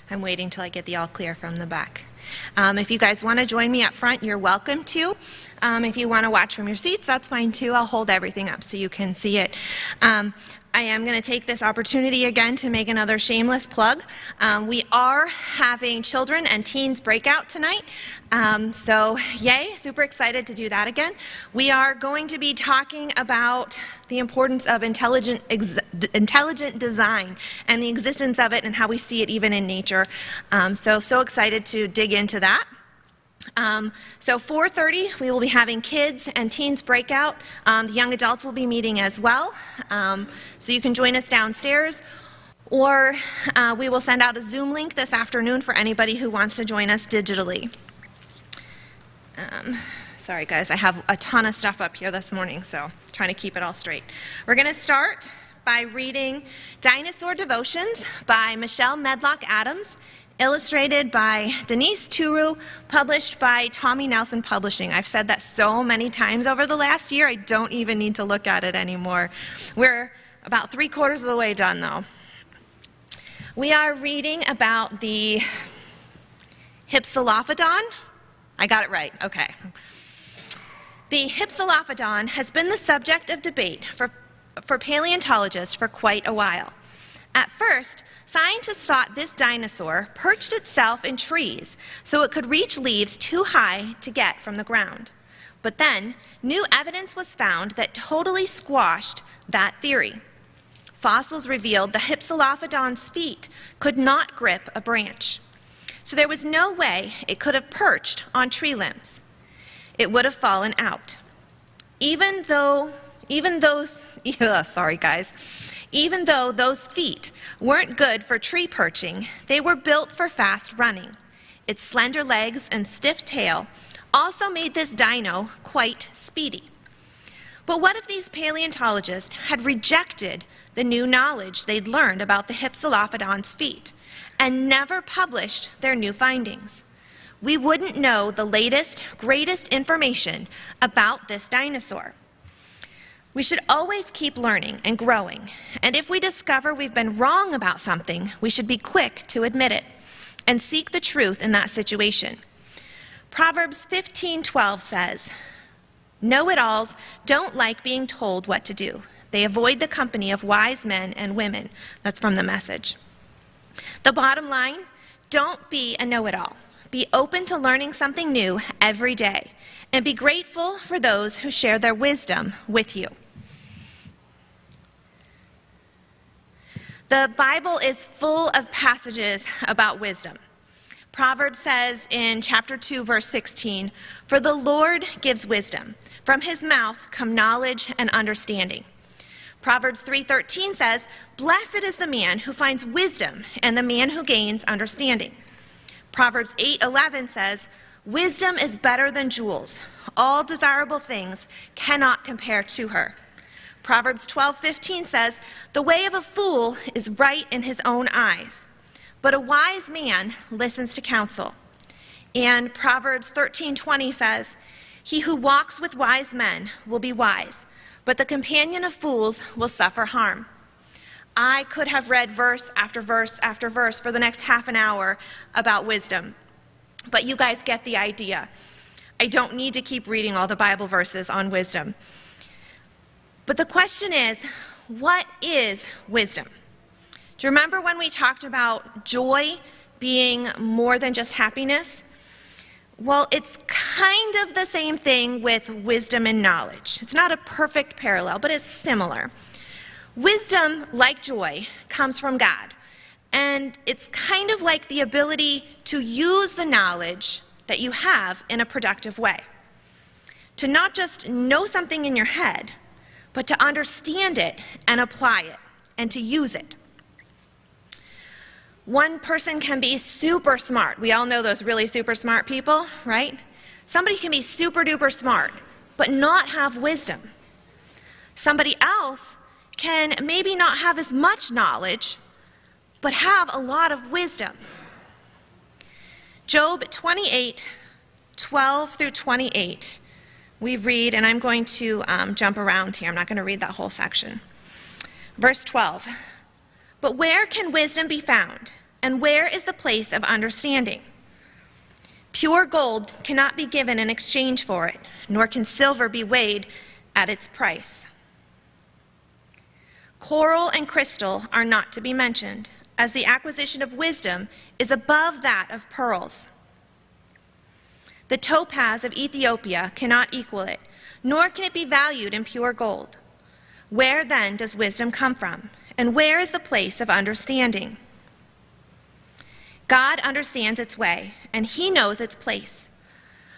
I'm waiting till I get the all clear from the back. If you guys want to join me up front, you're welcome to. If you want to watch from your seats, that's fine too. I'll hold everything up so you can see it. I am going to take this opportunity again to make another shameless plug. We are having children and teens breakout tonight. So yay, super excited to do that again. We are going to be talking about the importance of intelligent design and the existence of it and how we see it even in nature. So excited to dig into that. So 4:30, we will be having kids and teens breakout. The young adults will be meeting as well. So you can join us downstairs, or we will send out a Zoom link this afternoon for anybody who wants to join us digitally. Sorry guys, I have a ton of stuff up here this morning, so trying to keep it all straight. We're going to start by reading Dinosaur Devotions by Michelle Medlock Adams, illustrated by Denise Turu, published by Tommy Nelson Publishing. I've said that so many times over the last year, I don't even need to look at it anymore. We're about 3/4 of the way done, though. We are reading about the Hypsilophodon. I got it right, okay. The Hypsilophodon has been the subject of debate for paleontologists for quite a while. At first, scientists thought this dinosaur perched itself in trees so it could reach leaves too high to get from the ground. But then, new evidence was found that totally squashed that theory. Fossils revealed the Hypsilophodon's feet could not grip a branch. So there was no way it could have perched on tree limbs. It would have fallen out. Even though those feet weren't good for tree perching, they were built for fast running. Its slender legs and stiff tail also made this dino quite speedy. But what if these paleontologists had rejected the new knowledge they'd learned about the Hypsilophodon's feet and never published their new findings? We wouldn't know the latest, greatest information about this dinosaur. We should always keep learning and growing, and if we discover we've been wrong about something, we should be quick to admit it and seek the truth in that situation. Proverbs 15:12 says, "Know-it-alls don't like being told what to do. They avoid the company of wise men and women." That's from the Message. The bottom line, don't be a know-it-all. Be open to learning something new every day, and be grateful for those who share their wisdom with you. The Bible is full of passages about wisdom. Proverbs says in chapter 2, verse 16, "For the Lord gives wisdom. From his mouth come knowledge and understanding." Proverbs 3:13 says, "Blessed is the man who finds wisdom and the man who gains understanding." Proverbs 8:11 says, "Wisdom is better than jewels. All desirable things cannot compare to her." Proverbs 12:15 says, "The way of a fool is right in his own eyes, but a wise man listens to counsel." And Proverbs 13:20 says, "He who walks with wise men will be wise, but the companion of fools will suffer harm." I could have read verse after verse after verse for the next half an hour about wisdom, but you guys get the idea. I don't need to keep reading all the Bible verses on wisdom. But the question is, what is wisdom? Do you remember when we talked about joy being more than just happiness? Well, it's kind of the same thing with wisdom and knowledge. It's not a perfect parallel, but it's similar. Wisdom, like joy, comes from God, and it's kind of like the ability to use the knowledge that you have in a productive way. To not just know something in your head, but to understand it and apply it and to use it. One person can be super smart. We all know those really super smart people, right? Somebody can be super duper smart, but not have wisdom. Somebody else can maybe not have as much knowledge, but have a lot of wisdom. Job 28:12 through 28. We read, and I'm going to jump around here. I'm not going to read that whole section. Verse 12. "But where can wisdom be found? And where is the place of understanding? Pure gold cannot be given in exchange for it, nor can silver be weighed at its price. Coral and crystal are not to be mentioned, as the acquisition of wisdom is above that of pearls. The topaz of Ethiopia cannot equal it, nor can it be valued in pure gold. Where then does wisdom come from? And where is the place of understanding? God understands its way, and he knows its place.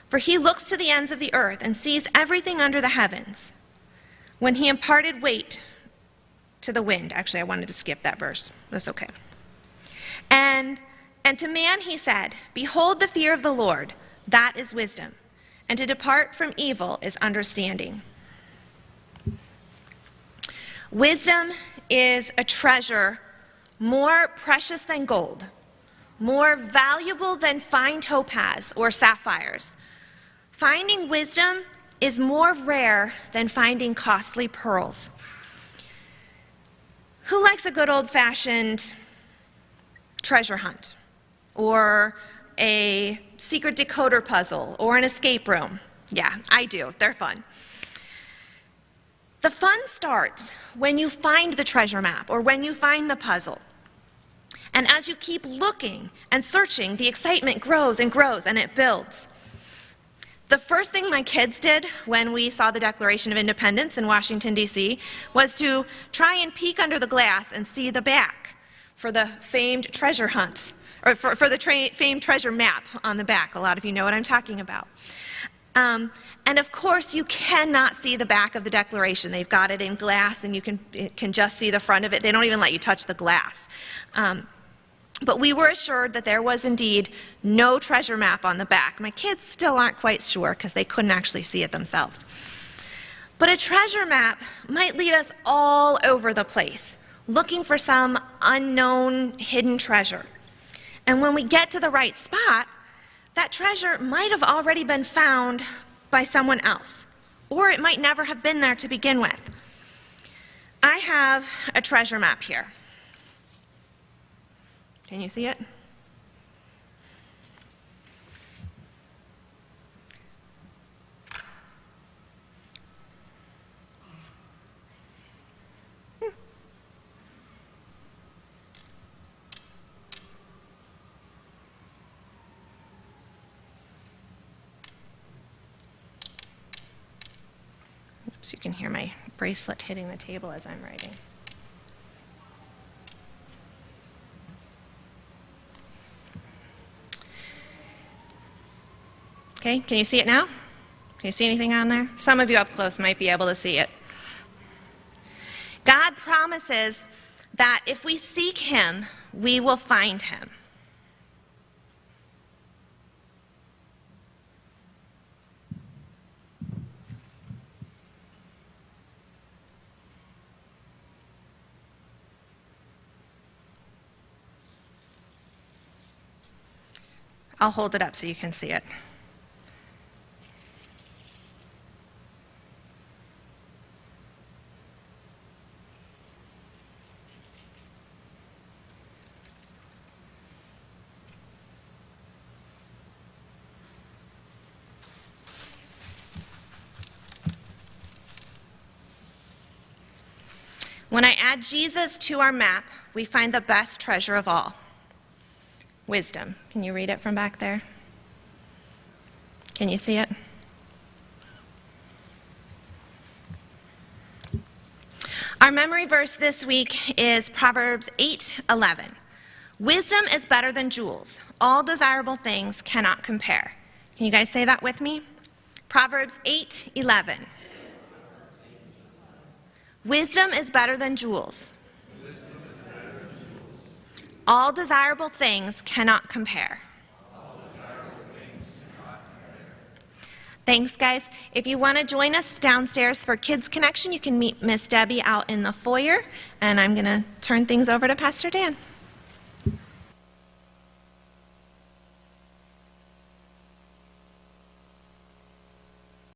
For he looks to the ends of the earth and sees everything under the heavens. When he imparted weight to the wind, actually I wanted to skip that verse, that's okay. And to man he said, behold the fear of the Lord, that is wisdom, and to depart from evil is understanding. Wisdom is a treasure more precious than gold, more valuable than fine topaz or sapphires. Finding wisdom is more rare than finding costly pearls. Who likes a good old-fashioned treasure hunt, or a secret decoder puzzle, or an escape room? Yeah, I do. They're fun. The fun starts when you find the treasure map or when you find the puzzle. And as you keep looking and searching, the excitement grows and grows and it builds. The first thing my kids did when we saw the Declaration of Independence in Washington, D.C., was to try and peek under the glass and see the back for the famed treasure hunt, or for the famed treasure map on the back. A lot of you know what I'm talking about. And of course, you cannot see the back of the Declaration. They've got it in glass, and you can just see the front of it. They don't even let you touch the glass. But we were assured that there was indeed no treasure map on the back. My kids still aren't quite sure because they couldn't actually see it themselves. But a treasure map might lead us all over the place, looking for some unknown hidden treasure. And when we get to the right spot, that treasure might have already been found by someone else, or it might never have been there to begin with. I have a treasure map here. Can you see it? Oops, you can hear my bracelet hitting the table as I'm writing. Okay, can you see it now? Can you see anything on there? Some of you up close might be able to see it. God promises that if we seek him, we will find him. I'll hold it up so you can see it. When I add Jesus to our map, we find the best treasure of all, wisdom. Can you read it from back there? Can you see it? Our memory verse this week is Proverbs 8:11. Wisdom is better than jewels. All desirable things cannot compare. Can you guys say that with me? Proverbs 8:11. Wisdom is better than jewels. All desirable things cannot compare. Thanks, guys. If you want to join us downstairs for Kids Connection, you can meet Miss Debbie out in the foyer, and I'm going to turn things over to Pastor Dan.